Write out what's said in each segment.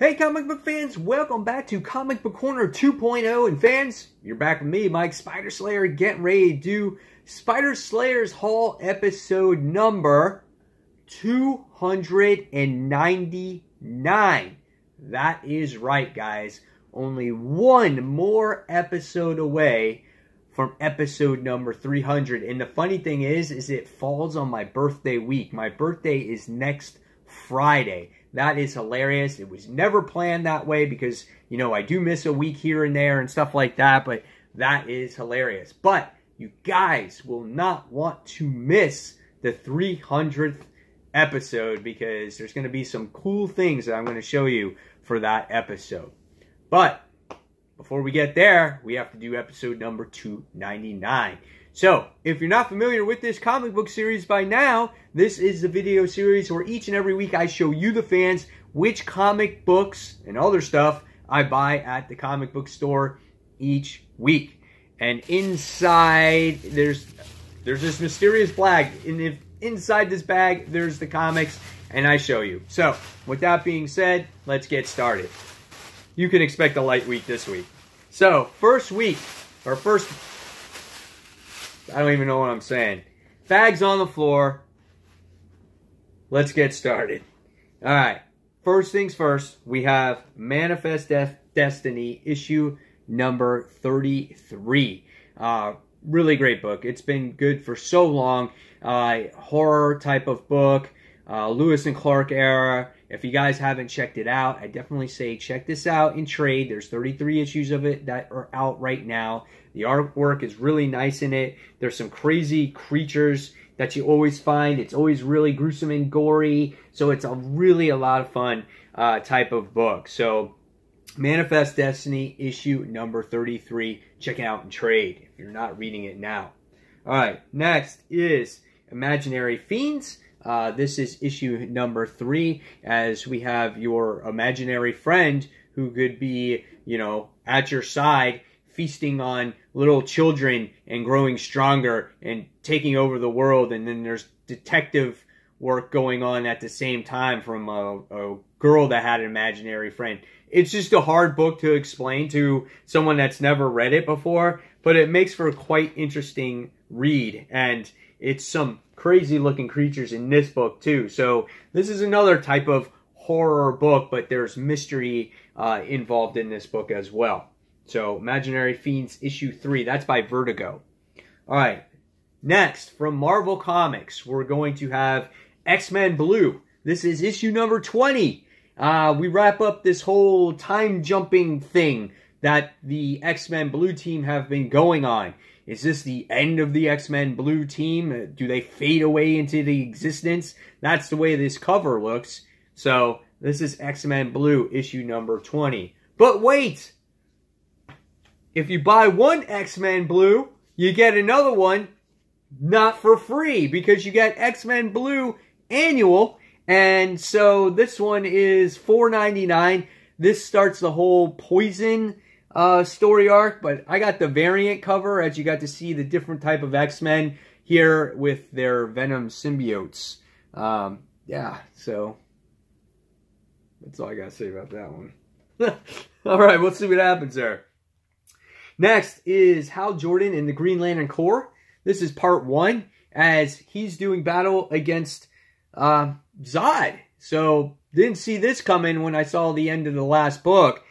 Hey comic book fans, welcome back to Comic Book Corner 2.0. And fans, you're back with me, Mike Spider Slayer, getting ready to do Spider Slayer's Haul episode number 299. That is right, guys. Only one more episode away from episode number 300. And the funny thing is it falls on my birthday week. My birthday is next Friday. That is hilarious. It was never planned that way because, you know, I do miss a week here and there and stuff like that, but that is hilarious. But you guys will not want to miss the 300th episode because there's going to be some cool things that I'm going to show you for that episode. But before we get there, we have to do episode number 299. So, if you're not familiar with this comic book series by now, this is the video series where each and every week I show you, the fans, which comic books and other stuff I buy at the comic book store each week. And inside, there's this mysterious bag. And if inside this bag, there's the comics, and I show you. So, with that being said, let's get started. You can expect a light week this week. So, I don't even know what I'm saying. Bags on the floor. Let's get started. Alright. First things first, we have Manifest Destiny, issue number 33. Really great book. It's been good for so long. Horror type of book. Lewis and Clark era. If you guys haven't checked it out, I definitely say check this out in trade. There's 33 issues of it that are out right now. The artwork is really nice in it. There's some crazy creatures that you always find. It's always really gruesome and gory. So it's really a lot of fun type of book. So Manifest Destiny issue number 33. Check it out in trade if you're not reading it now. All right, next is Imaginary Fiends. This is issue number 3, as we have your imaginary friend who could be, you know, at your side, feasting on little children and growing stronger and taking over the world. And then there's detective work going on at the same time from a girl that had an imaginary friend. It's just a hard book to explain to someone that's never read it before, but it makes for a quite interesting read. And it's some crazy looking creatures in this book too. So this is another type of horror book, but there's mystery involved in this book as well. So Imaginary Fiends issue 3, that's by Vertigo. Alright, next from Marvel Comics, we're going to have X-Men Blue. This is issue number 20. We wrap up this whole time jumping thing that the X-Men Blue team have been going on. Is this the end of the X-Men Blue team? Do they fade away into the existence? That's the way this cover looks. So, this is X-Men Blue, issue number 20. But wait! If you buy one X-Men Blue, you get another one not for free, because you get X-Men Blue Annual, and so this one is $4.99. This starts the whole Poison story arc, but I got the variant cover, as you got to see the different type of X-Men here with their Venom symbiotes. Yeah, so that's all I gotta say about that one. Alright, we'll see what happens there. Next is Hal Jordan in the Green Lantern Corps. This is part 1, as he's doing battle against Zod. So, didn't see this coming when I saw the end of the last book.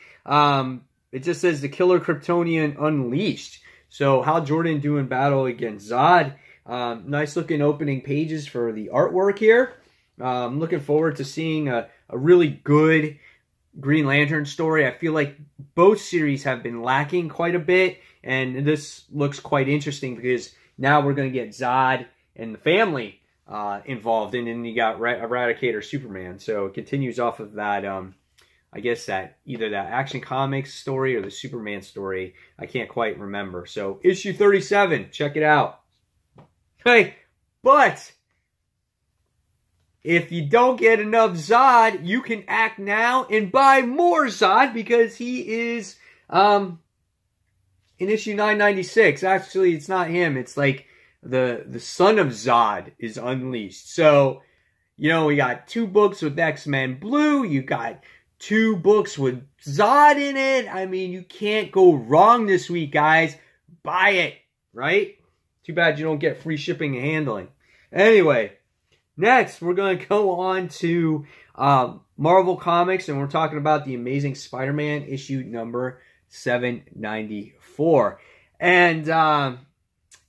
It just says the Killer Kryptonian Unleashed. So Hal Jordan doing battle against Zod. Nice looking opening pages for the artwork here. I'm looking forward to seeing a really good Green Lantern story. I feel like both series have been lacking quite a bit. And this looks quite interesting because now we're going to get Zod and the family involved. And then you got Eradicator Superman. So it continues off of that, I guess that either that Action Comics story or the Superman story. I can't quite remember. So issue 37, check it out. Hey, but if you don't get enough Zod, you can act now and buy more Zod, because he is in issue 996. Actually, it's not him. It's like the son of Zod is unleashed. So, you know, we got 2 books with X-Men Blue. You got 2 books with Zod in it. I mean, you can't go wrong this week, guys. Buy it, right? Too bad you don't get free shipping and handling. Anyway, next we're going to go on to Marvel Comics, and we're talking about the Amazing Spider-Man issue number 794. And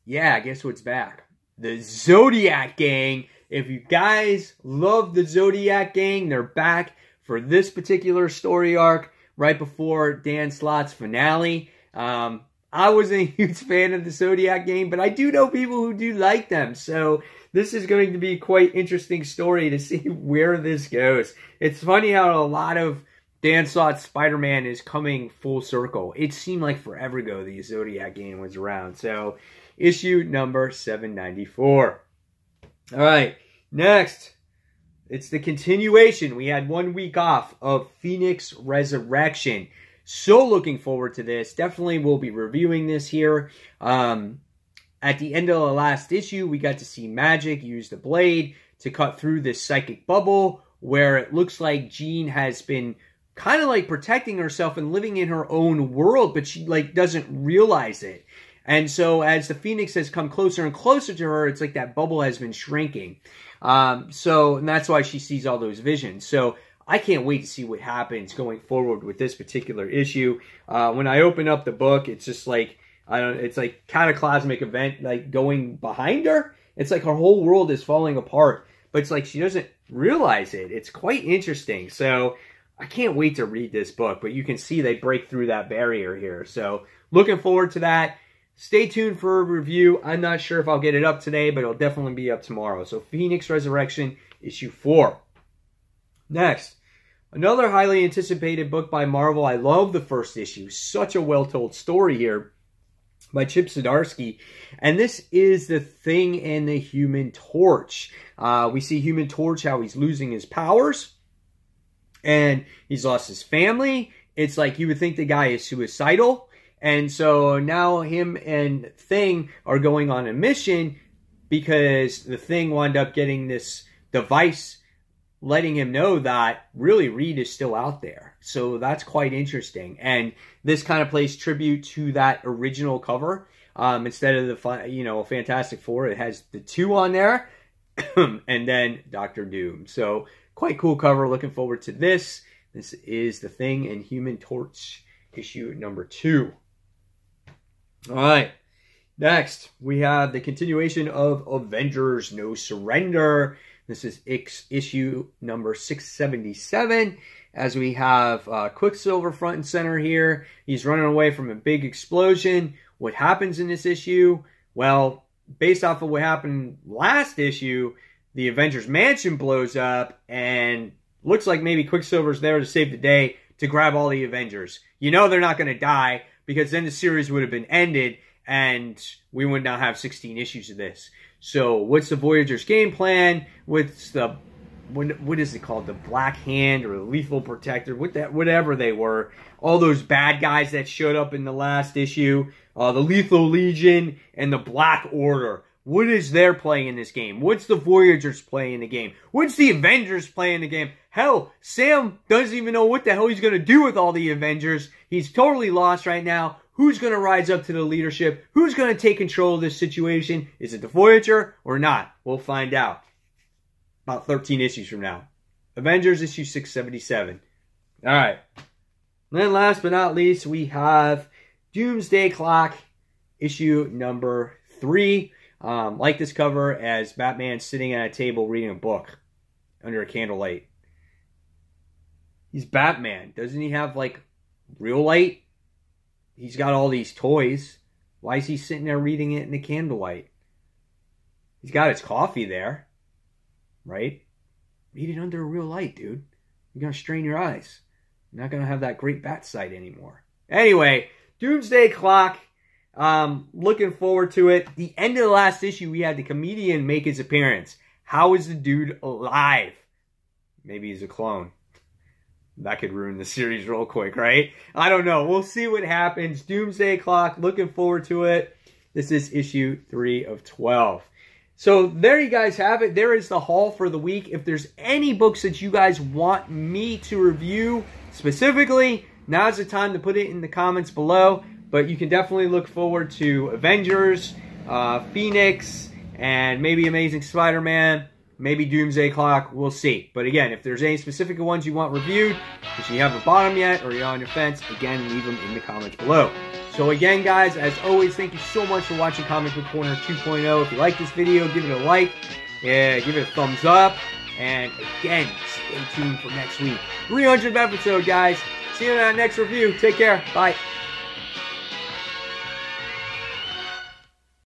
yeah, guess what's back? The Zodiac Gang. If you guys love the Zodiac Gang, they're back for this particular story arc right before Dan Slott's finale. I wasn't a huge fan of the Zodiac Gang, but I do know people who do like them. So this is going to be quite interesting story to see where this goes. It's funny how a lot of Dan Slott's Spider-Man is coming full circle. It seemed like forever ago the Zodiac Gang was around. So issue number 794. All right, next. It's the continuation. We had 1 week off of Phoenix Resurrection. So looking forward to this. Definitely will be reviewing this here. At the end of the last issue, we got to see Magic use the blade to cut through this psychic bubble where it looks like Jean has been kind of like protecting herself and living in her own world, but she like doesn't realize it. And so as the Phoenix has come closer and closer to her, it's like that bubble has been shrinking. And that's why she sees all those visions. So I can't wait to see what happens going forward with this particular issue. When I open up the book, it's just like, it's like cataclysmic event like going behind her. It's like her whole world is falling apart, but it's like she doesn't realize it. It's quite interesting. So I can't wait to read this book, but you can see they break through that barrier here. So looking forward to that. Stay tuned for a review. I'm not sure if I'll get it up today, but it'll definitely be up tomorrow. So Phoenix Resurrection, issue 4. Next, another highly anticipated book by Marvel. I love the first issue. Such a well-told story here by Chip Zdarsky. And this is The Thing and the Human Torch. We see Human Torch, how he's losing his powers. And he's lost his family. It's like you would think the guy is suicidal. And so now him and Thing are going on a mission because the Thing wound up getting this device letting him know that really Reed is still out there. So that's quite interesting. And this kind of plays tribute to that original cover. Instead of the Fantastic Four, it has the 2 on there and then Doctor Doom. So quite cool cover. Looking forward to this. This is The Thing and Human Torch issue number 2. All right, next we have the continuation of Avengers No Surrender. This is issue number 677, as we have Quicksilver front and center here. He's running away from a big explosion. What happens in this issue? Well, based off of what happened last issue, the Avengers Mansion blows up, and looks like maybe Quicksilver's there to save the day to grab all the Avengers. You know they're not going to die, because then the series would have been ended and we would now have 16 issues of this. So what's the Voyager's game plan? What's the, what is it called? The Black Hand or the Lethal Protector, whatever they were. All those bad guys that showed up in the last issue. The Lethal Legion and the Black Order. What is their play in this game? What's the Voyagers play in the game? What's the Avengers play in the game? Hell, Sam doesn't even know what the hell he's going to do with all the Avengers. He's totally lost right now. Who's going to rise up to the leadership? Who's going to take control of this situation? Is it the Voyager or not? We'll find out. About 13 issues from now. Avengers issue 677. All right. And then last but not least, we have Doomsday Clock issue number 3. Like this cover as Batman sitting at a table reading a book under a candlelight. He's Batman. Doesn't he have, like, real light? He's got all these toys. Why is he sitting there reading it in the candlelight? He's got his coffee there. Right? Read it under a real light, dude. You're going to strain your eyes. You're not going to have that great bat sight anymore. Anyway, Doomsday Clock. Looking forward to it. The end of the last issue, we had the comedian make his appearance. How is the dude alive? Maybe he's a clone. That could ruin the series real quick, right? I don't know. We'll see what happens. Doomsday Clock. Looking forward to it. This is issue 3 of 12. So there you guys have it. There is the haul for the week. If there's any books that you guys want me to review specifically, now's the time to put it in the comments below. But you can definitely look forward to Avengers, Phoenix, and maybe Amazing Spider-Man, maybe Doomsday Clock. We'll see. But again, if there's any specific ones you want reviewed, if you haven't bought them yet or you're on your fence, again, leave them in the comments below. So again, guys, as always, thank you so much for watching Comic Book Corner 2.0. If you like this video, give it a like, give it a thumbs up, and again, stay tuned for next week. 300th episode, guys. See you in our next review. Take care. Bye.